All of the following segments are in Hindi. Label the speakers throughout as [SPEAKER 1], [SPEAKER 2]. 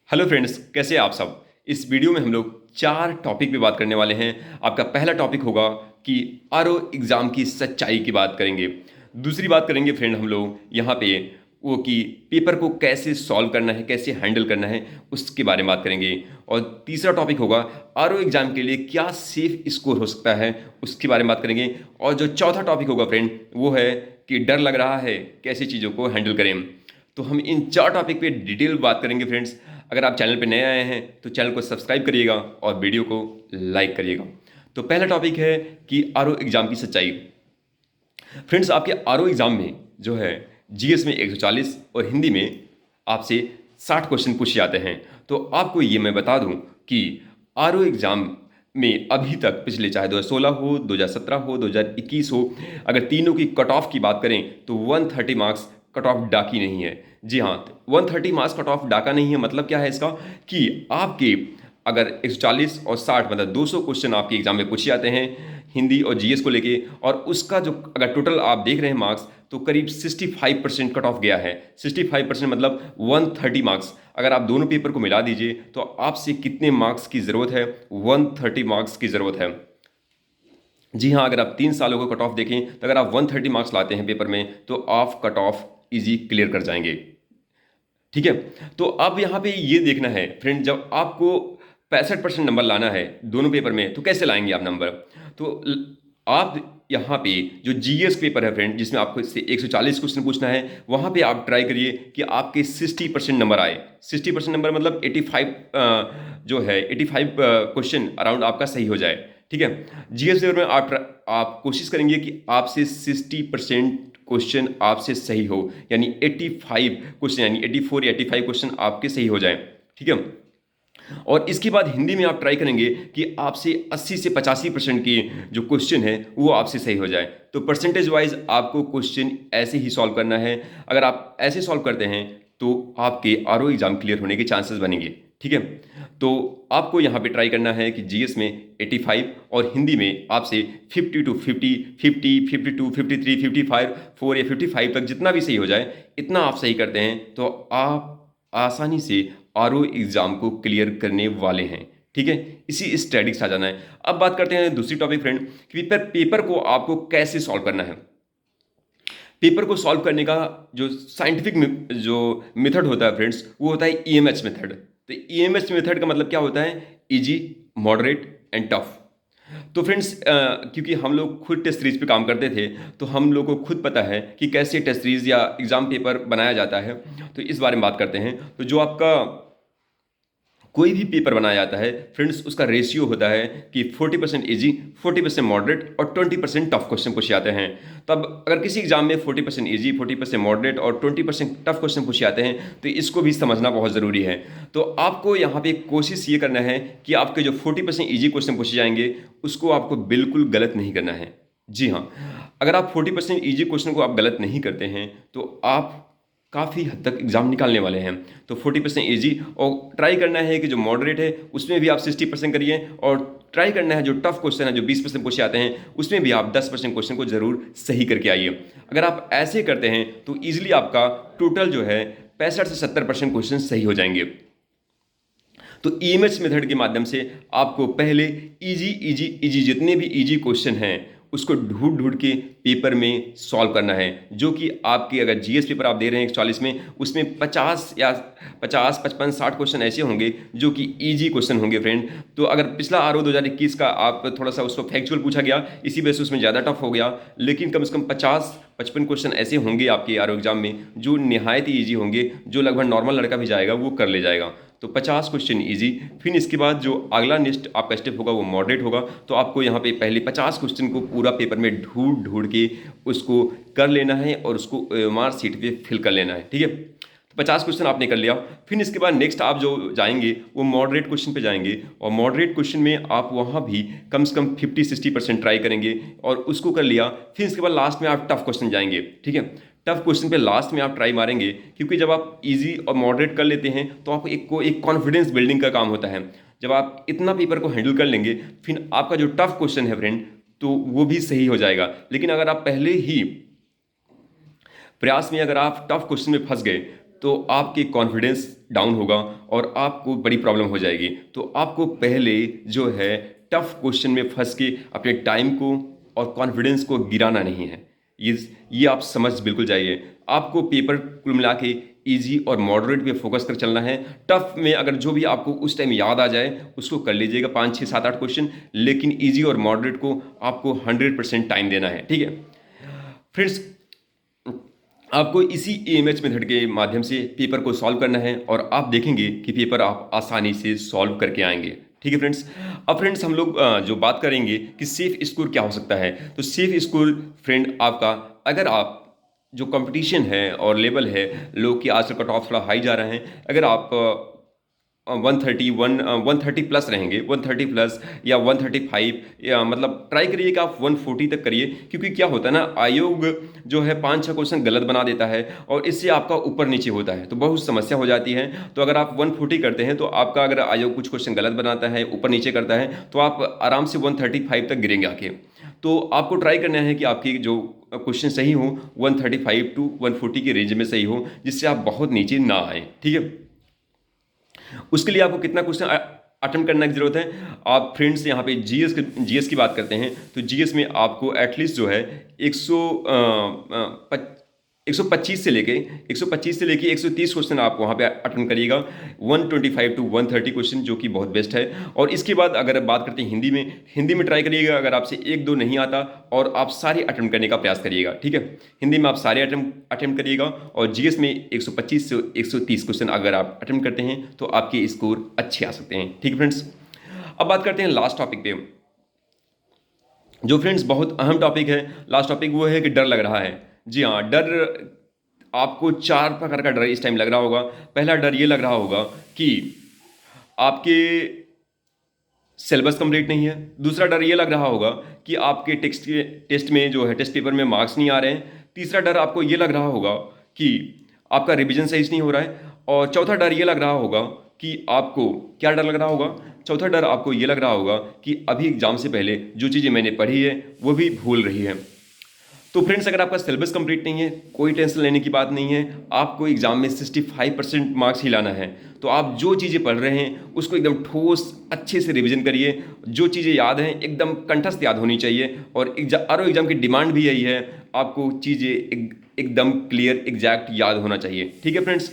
[SPEAKER 1] हेलो फ्रेंड्स, कैसे हैं आप सब। इस वीडियो में हम लोग 4 टॉपिक पे बात करने वाले हैं। आपका पहला टॉपिक होगा कि आरओ एग्ज़ाम की सच्चाई की बात करेंगे। दूसरी बात करेंगे फ्रेंड हम लोग यहाँ पे वो कि पेपर को कैसे सॉल्व करना है, कैसे हैंडल करना है, उसके बारे में बात करेंगे। और तीसरा टॉपिक होगा आरओ एग्ज़ाम के लिए क्या सेफ स्कोर हो सकता है, उसके बारे में बात करेंगे। और जो चौथा टॉपिक होगा फ्रेंड, वो है कि डर लग रहा है, कैसे चीज़ों को हैंडल करें। तो हम इन 4 टॉपिक पे डिटेल बात करेंगे फ्रेंड्स। अगर आप चैनल पे नए आए हैं तो चैनल को सब्सक्राइब करिएगा और वीडियो को लाइक करिएगा। तो पहला टॉपिक है कि आरओ एग्ज़ाम की सच्चाई। फ्रेंड्स, आपके आरओ एग्ज़ाम में जो है जीएस में 140 और हिंदी में आपसे 60 क्वेश्चन पूछे जाते हैं। तो आपको ये मैं बता दूं कि आरओ एग्ज़ाम में अभी तक पिछले चाहे 2016 हो, 2017 हो, 2021 हो, अगर तीनों की कट ऑफ की बात करें तो 130 मार्क्स कट ऑफ डाकी नहीं है। जी हाँ, 130 मार्क्स कट ऑफ डाका नहीं है। मतलब क्या है इसका कि आपके अगर 140 और 60 मतलब 200 क्वेश्चन आपके एग्जाम में पूछे जाते हैं हिंदी और जीएस को लेके, और उसका जो अगर टोटल आप देख रहे हैं मार्क्स तो करीब 65% कट ऑफ गया है। 65% मतलब 130 मार्क्स। अगर आप दोनों पेपर को मिला दीजिए तो आपसे कितने मार्क्स की ज़रूरत है? 130 मार्क्स की ज़रूरत है। जी हाँ, अगर आप 3 सालों का कट ऑफ देखें तो अगर आप 130 मार्क्स लाते हैं पेपर में तो आप कट ऑफ इजी क्लियर कर जाएंगे। ठीक है। तो अब यहाँ पे ये देखना है फ्रेंड, जब आपको 65% नंबर लाना है दोनों पेपर में तो कैसे लाएंगे आप नंबर। तो आप यहाँ पे जो जीएस पेपर है फ्रेंड, जिसमें आपको इससे 140 क्वेश्चन पूछना है, वहाँ पे आप ट्राई करिए कि आपके 60% नंबर आए। 60% नंबर मतलब 85 जो है 85 क्वेश्चन अराउंड आपका सही हो जाए। ठीक है। जीएस पेपर में आप कोशिश करेंगे कि आपसे 60% क्वेश्चन आपसे सही हो, यानी 85 क्वेश्चन यानी 84 या 85 क्वेश्चन आपके सही हो जाएं। ठीक है। और इसके बाद हिंदी में आप ट्राई करेंगे कि आपसे 80 से 85% की जो क्वेश्चन है वो आपसे सही हो जाए। तो परसेंटेज वाइज आपको क्वेश्चन ऐसे ही सॉल्व करना है। अगर आप ऐसे सॉल्व करते हैं तो आपके आरओ एग्जाम क्लियर होने के चांसेस बनेंगे। ठीक है। तो आपको यहाँ पे ट्राई करना है कि जीएस में 85 और हिंदी में आपसे 50 टू 50, 50, 52, 53, 55, 4 या 55 तक जितना भी सही हो जाए, इतना आप सही करते हैं तो आप आसानी से आरओ एग्जाम को क्लियर करने वाले हैं। ठीक है। इसी स्ट्रेटजी से आ जाना है। अब बात करते हैं दूसरी टॉपिक फ्रेंड कि पेपर को आपको कैसे सॉल्व करना है। पेपर को सॉल्व करने का जो साइंटिफिक जो मेथड होता है फ्रेंड्स, वो होता है ईएमएच मेथड। तो ईएमएच मेथड का मतलब क्या होता है? Easy, moderate and tough. तो फ्रेंड्स, क्योंकि हम लोग खुद टेस्ट सीरीज पे काम करते थे तो हम लोग को खुद पता है कि कैसे टेस्ट सीरीज या एग्जाम पेपर बनाया जाता है। तो इस बारे में बात करते हैं। तो जो आपका कोई भी पेपर बनाया जाता है फ्रेंड्स, उसका रेशियो होता है कि 40% ईजी, 40% मॉडरेट और 20% टफ क्वेश्चन पूछे जाते हैं। तब अगर किसी एग्जाम में 40% ईजी, 40% मॉडरेट और 20% टफ क्वेश्चन पूछे जाते हैं तो इसको भी समझना बहुत ज़रूरी है। तो आपको यहाँ पे कोशिश ये करना है कि आपके जो 40% ईजी क्वेश्चन पूछे जाएंगे उसको आपको बिल्कुल गलत नहीं करना है। जी हाँ, अगर आप 40% ईजी क्वेश्चन को आप गलत नहीं करते हैं तो आप काफ़ी हद तक एग्जाम निकालने वाले हैं। तो 40% ईजी, और ट्राई करना है कि जो मॉडरेट है उसमें भी आप 60% करिए, और ट्राई करना है जो टफ क्वेश्चन है जो 20% पूछे आते हैं उसमें भी आप 10% क्वेश्चन को जरूर सही करके आइए। अगर आप ऐसे करते हैं तो ईजिली आपका टोटल जो है 65 से 70% क्वेश्चन सही हो जाएंगे। तो ईएमएच मेथड के माध्यम से आपको पहले इजी इजी इजी जितने भी इजी क्वेश्चन हैं उसको ढूंढ ढूंढ के पेपर में सॉल्व करना है। जो कि आपके अगर जीएस पेपर आप दे रहे हैं 140 में, उसमें 50 या 50, 55, 60 क्वेश्चन ऐसे होंगे जो कि इजी क्वेश्चन होंगे फ्रेंड। तो अगर पिछला आरओ 2021 का आप थोड़ा सा उसको फैक्चुअल पूछा गया, इसी वजह से उसमें ज़्यादा टफ हो गया, लेकिन कम से कम 50-55 क्वेश्चन ऐसे होंगे आपके आरओ एग्जाम में जो निहायत ही ईजी होंगे, जो लगभग नॉर्मल लड़का भी जाएगा वो कर ले जाएगा। तो 50 क्वेश्चन इजी। फिर इसके बाद जो अगला नेक्स्ट आपका स्टेप होगा वो मॉडरेट होगा। तो आपको यहाँ पे पहले 50 क्वेश्चन को पूरा पेपर में ढूंढ ढूंढ के उसको कर लेना है और उसको मार्क शीट पे फिल कर लेना है। ठीक है। तो 50 क्वेश्चन आपने कर लिया। फिर इसके बाद नेक्स्ट आप जो जाएंगे वो मॉडरेट क्वेश्चन पे जाएंगे, और मॉडरेट क्वेश्चन में आप वहाँ भी कम से कम 50-60% ट्राई करेंगे और उसको कर लिया। फिर इसके बाद लास्ट में आप टफ क्वेश्चन जाएंगे। ठीक है। टफ क्वेश्चन पे लास्ट में आप ट्राई मारेंगे, क्योंकि जब आप इजी और मॉडरेट कर लेते हैं तो आप एक कॉन्फिडेंस बिल्डिंग का काम होता है। जब आप इतना पेपर को हैंडल कर लेंगे फिर आपका जो टफ क्वेश्चन है फ्रेंड तो वो भी सही हो जाएगा। लेकिन अगर आप पहले ही प्रयास में अगर आप टफ क्वेश्चन में फंस गए तो आपके कॉन्फिडेंस डाउन होगा और आपको बड़ी प्रॉब्लम हो जाएगी। तो आपको पहले जो है टफ क्वेश्चन में फंस के अपने टाइम को और कॉन्फिडेंस को गिराना नहीं है। ये ये आप समझ बिल्कुल जाइए। आपको पेपर कुल मिला के ईजी और मॉडरेट पे फोकस कर चलना है। टफ में अगर जो भी आपको उस टाइम याद आ जाए उसको कर लीजिएगा, 5 6 7 8 क्वेश्चन, लेकिन ईजी और मॉडरेट को आपको 100% टाइम देना है। ठीक है फ्रेंड्स, आपको इसी एएमएच मेथड के माध्यम से पेपर को सॉल्व करना है और आप देखेंगे कि पेपर आप आसानी से सॉल्व करके आएंगे। ठीक है फ्रेंड्स। अब फ्रेंड्स हम लोग जो बात करेंगे कि सेफ स्कोर क्या हो सकता है। तो सेफ स्कोर फ्रेंड आपका, अगर आप जो कंपटीशन है और लेवल है, लोग की आजकल कट ऑफ थोड़ा हाई जा रहे हैं, अगर आप 130 प्लस रहेंगे, 130 प्लस या 135, या मतलब ट्राई करिए कि आप 140 तक करिए। क्योंकि क्या होता है ना, आयोग जो है 5 6 क्वेश्चन गलत बना देता है और इससे आपका ऊपर नीचे होता है तो बहुत समस्या हो जाती है। तो अगर आप 140 करते हैं तो आपका, अगर आयोग कुछ क्वेश्चन गलत बनाता है, ऊपर नीचे करता है, तो आप आराम से 135 तक गिरेंगे आके। तो आपको ट्राई करना है कि आपकी जो क्वेश्चन सही हो 135 टू 140 के रेंज में सही हो, जिससे आप बहुत नीचे ना आए। ठीक है, उसके लिए आपको कितना क्वेश्चन अटेम्प्ट करने की जरूरत है। आप फ्रेंड्स यहाँ पे जीएस की बात करते हैं तो जीएस में आपको एटलीस्ट जो है 125 से लेके 130 क्वेश्चन आप वहाँ पे अटेम्प्ट करिएगा, 125 टू 130 क्वेश्चन, जो कि बहुत बेस्ट है। और इसके बाद अगर बात करते हैं हिंदी में ट्राई करिएगा। अगर आपसे 1 2 नहीं आता और आप सारे अटेम्प्ट करने का प्रयास करिएगा। ठीक है, हिंदी में आप सारे अटेम्प्ट करिएगा और जीएस में 125 से 130 क्वेश्चन अगर आप अटेम्प्ट करते हैं तो आपके स्कोर अच्छे आ सकते हैं। ठीक है फ्रेंड्स, अब बात करते हैं लास्ट टॉपिक पे, जो फ्रेंड्स बहुत अहम टॉपिक है। लास्ट टॉपिक वो है कि डर लग रहा है। जी हाँ, डर आपको 4 प्रकार का डर इस टाइम लग रहा होगा। पहला डर ये लग रहा होगा कि आपके सिलेबस कंप्लीट नहीं है। दूसरा डर ये लग रहा होगा कि आपके टेस्ट में जो है टेस्ट पेपर में मार्क्स नहीं आ रहे हैं। तीसरा डर आपको ये लग रहा होगा कि आपका रिवीजन सही से नहीं हो रहा है। और चौथा डर ये लग रहा होगा कि आपको, क्या डर लग रहा होगा, चौथा डर आपको ये लग रहा होगा कि अभी एग्जाम से पहले जो चीज़ें मैंने पढ़ी है वो भी भूल रही है। तो फ्रेंड्स, अगर आपका सिलेबस कंप्लीट नहीं है, कोई टेंशन लेने की बात नहीं है। आपको एग्जाम में 65% मार्क्स ही लाना है। तो आप जो चीज़ें पढ़ रहे हैं उसको एकदम ठोस अच्छे से रिवीजन करिए। जो चीज़ें याद हैं एकदम कंठस्थ याद होनी चाहिए। और एग्जाम की डिमांड भी यही है, आपको चीज़ें एकदम क्लियर एग्जैक्ट याद होना चाहिए। ठीक है फ्रेंड्स,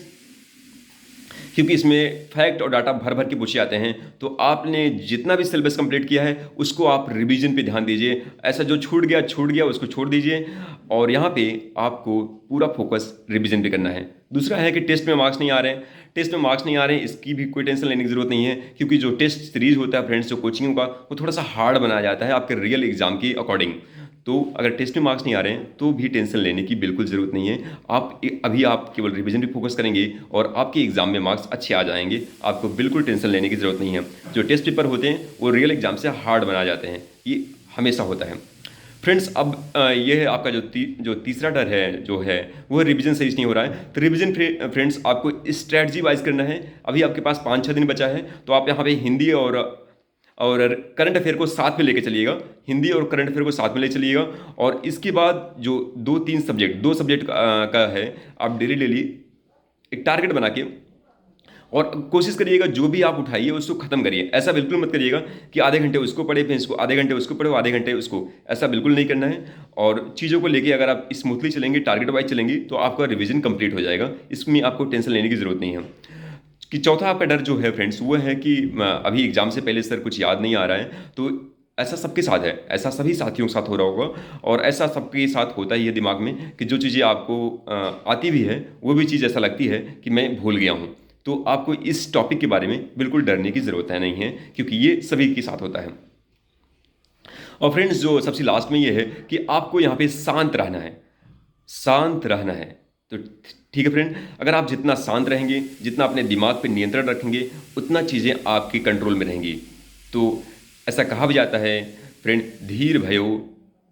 [SPEAKER 1] क्योंकि इसमें फैक्ट और डाटा भर भर के पूछे आते हैं। तो आपने जितना भी सिलेबस कंप्लीट किया है उसको आप रिवीजन पे ध्यान दीजिए। ऐसा जो छूट गया उसको छोड़ दीजिए और यहाँ पे आपको पूरा फोकस रिवीजन पे करना है। दूसरा है कि टेस्ट में मार्क्स नहीं आ रहे हैं। टेस्ट में मार्क्स नहीं आ रहे हैं, इसकी भी कोई टेंशन लेने की जरूरत नहीं है। क्योंकि जो टेस्ट सीरीज होता है फ्रेंड्स, जो कोचिंग का, वो थोड़ा सा हार्ड बनाया जाता है आपके रियल एग्जाम के अकॉर्डिंग। तो अगर टेस्ट में मार्क्स नहीं आ रहे हैं तो भी टेंशन लेने की बिल्कुल ज़रूरत नहीं है। आप केवल रिवीजन पे फोकस करेंगे और आपके एग्जाम में मार्क्स अच्छे आ जाएंगे। आपको बिल्कुल टेंशन लेने की ज़रूरत नहीं है। जो टेस्ट पेपर होते हैं वो रियल एग्जाम से हार्ड बनाए जाते हैं, ये हमेशा होता है। फ्रेंड्स, अब ये है आपका जो तीसरा डर है जो है वो रिवीजन सही से नहीं हो रहा है। तो रिवीजन फ्रेंड्स आपको स्ट्रैटेजी वाइज करना है। अभी आपके पास 5 6 दिन बचा है। तो आप यहाँ पे हिंदी और करंट अफेयर को साथ में लेके चलिएगा। हिंदी और करंट अफेयर को साथ में ले चलिएगा। और इसके बाद जो 2 सब्जेक्ट का है, आप डेली एक टारगेट बना के और कोशिश करिएगा जो भी आप उठाइए उसको खत्म करिए। ऐसा बिल्कुल मत करिएगा कि आधे घंटे उसको पढ़े, फिर इसको आधे घंटे उसको पढ़ो, आधे घंटे उसको, ऐसा बिल्कुल नहीं करना है। और चीज़ों को लेके अगर आप स्मूथली चलेंगे, टारगेट वाइज चलेंगे, तो आपका रिवीजन कंप्लीट हो जाएगा। इसमें आपको टेंशन लेने की जरूरत नहीं है। कि चौथा आपका डर जो है फ्रेंड्स वो है कि अभी एग्जाम से पहले सर कुछ याद नहीं आ रहा है। तो ऐसा सबके साथ है, ऐसा सभी साथियों के साथ हो रहा होगा और ऐसा सबके साथ होता ही है दिमाग में कि जो चीज़ें आपको आती भी है वो भी चीज़ ऐसा लगती है कि मैं भूल गया हूँ। तो आपको इस टॉपिक के बारे में बिल्कुल डरने की ज़रूरत है नहीं है, क्योंकि ये सभी के साथ होता है। और फ्रेंड्स, जो सबसे लास्ट में ये है कि आपको यहाँ पे शांत रहना है, शांत रहना है। तो ठीक है फ्रेंड, अगर आप जितना शांत रहेंगे, जितना अपने दिमाग पे नियंत्रण रखेंगे, उतना चीज़ें आपकी कंट्रोल में रहेंगी। तो ऐसा कहा भी जाता है फ्रेंड, धीर भयो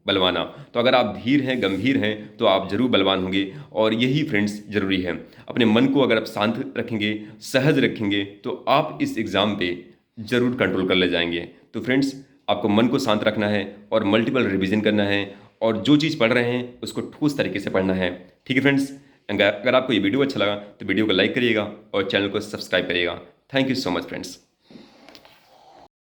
[SPEAKER 1] बलवाना। तो अगर आप धीर हैं, गंभीर हैं, तो आप जरूर बलवान होंगे। और यही फ्रेंड्स ज़रूरी है। अपने मन को अगर आप शांत रखेंगे, सहज रखेंगे, तो आप इस एग्ज़ाम पे ज़रूर कंट्रोल कर ले जाएंगे। तो फ्रेंड्स, आपको मन को शांत रखना है और मल्टीपल रिवीजन करना है और जो चीज़ पढ़ रहे हैं उसको ठोस तरीके से पढ़ना है। ठीक है फ्रेंड्स, अगर आपको ये वीडियो अच्छा लगा तो वीडियो को लाइक करिएगा और चैनल को सब्सक्राइब करिएगा। Thank you so much friends.